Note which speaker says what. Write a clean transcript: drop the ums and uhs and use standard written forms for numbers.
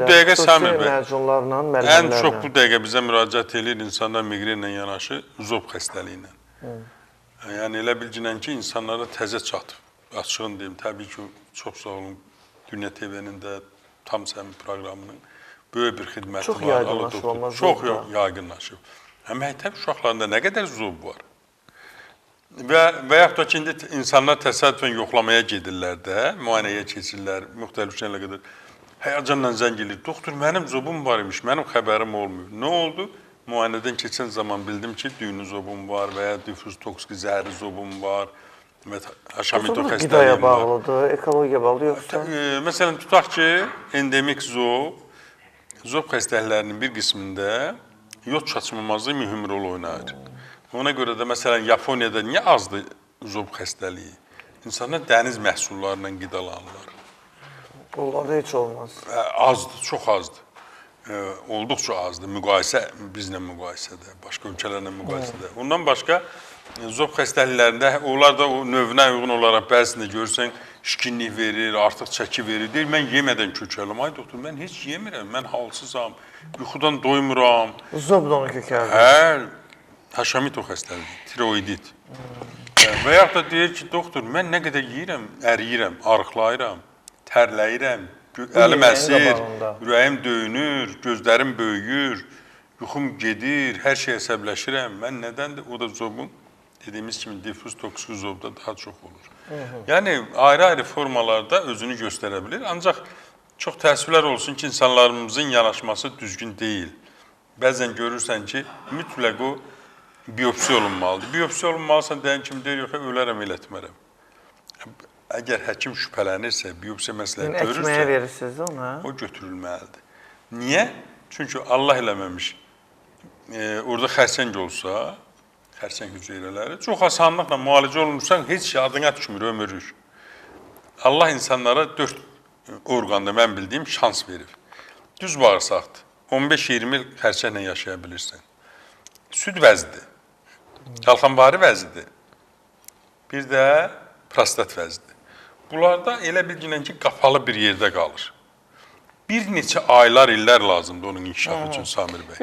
Speaker 1: Bu dəqiqə Samir bəy,
Speaker 2: məcunlarla,
Speaker 1: ən
Speaker 2: müəllimlərlə.
Speaker 1: çox bu dəqiqə bizə müraciət edir insanlar miqrenlə yanaşı zob xəstəliyi ilə. Yəni elə bilginən ki, insanlara təzə çatıb. Açığın deyim, təbii ki, çox sağ olun, Dünya TV-nin də tam səmin proqramının böyük bir xidməti
Speaker 2: çox
Speaker 1: var.
Speaker 2: Yaygınlaşıb, amma
Speaker 1: çox yaygınlaşıb. Məktəb uşaqlarında nə qədər zob var? Və yaxud da ki, indi insanlar təsadüfən yoxlamaya gedirlər də, müayinəyə keçirlər, müxtəlif şeylərlə qədər. Həyəcanla zəng edir. Doktor, mənim zobum var imiş, mənim xəbərim olmuyor. Nə oldu? Müayinədən keçən zaman bildim ki, düyünlü zobum var və ya difüz toksiki zəhərli zobum var və haşamito xəstəliyim var.
Speaker 2: Qidaya bağlıdır, ekologiya bağlıdır yoxsa?
Speaker 1: Məsələn, tutaq ki, endemik zob xəstəliklərinin bir qismində yod çatışmamazlığı mühüm rol oynayır. Ona görə də, məsələn, Yaponiyada niyə azdır zob xəstəliyi? İnsanlar dəniz məhsullarla qidalanırlar.
Speaker 2: Onlarda heç olmaz.
Speaker 1: Azdır, çox azdır. Olduqca azdır, müqayisə, bizlə müqayisədə, başqa ölkələrlə müqayisədə. Ondan başqa, zob xəstəliklərində, onlar da o növünə uyğun olaraq bəzisində görürsən, şikinlik verir, artıq çəki verir. Deyir, mən yemədən kökələm. Ay doktor, mən heç yemirəm, mən halsızam, yuxudan doymuram.
Speaker 2: Zob da onu kökəldir.
Speaker 1: Hə, haşamito xəstəliyi, tiroidit. Və yaxud da deyir ki, doktor, mən nə qədər yeyirəm, əriyirəm, arıqlayıram, tərləyirəm, əlim əsir, ürəyim döyünür, gözlərim böyüyür, yuxum gedir, hər şey əsəbləşirəm. Mən nədəndir? O da zobun, dediyimiz kimi, difüz toksik zobda daha çox olur. Yəni, ayrı-ayrı formalarda özünü göstərə bilir. Ancaq çox təəssüflər olsun ki, insanlarımızın yanaşması düzgün deyil. Bəzən görürsən ki, mütləq o biopsiya olunmalıdır. Biopsiya olunmalısan, deyən kimi deyir, yox, ölərəm, elətmərəm. Əgər həkim şübhələnirsə, biopsiya məsləhət görürsə,
Speaker 2: əkməyə verirsiniz ona?
Speaker 1: O götürülməlidir. Niyə? Çünki Allah eləməmiş. Orada xərçəng olsa, xərçəng hüceyrələri, çox asanlıqla müalicə olunursan, heç adına düşmür, ömürlük. Allah insanlara 4 orqanda, mən bildiyim, şans verir. Düz bağırsaqdır. 15-20 il xərçənglə yaşaya bilirsən. Süd vəzidir. Qalxanvari vəzidir. Bir də prostat vəzidir. Bunlarda elə bilginən ki, qapalı bir yerdə qalır. Bir neçə aylar, illər lazımdır onun inkişafı üçün Samir bəy.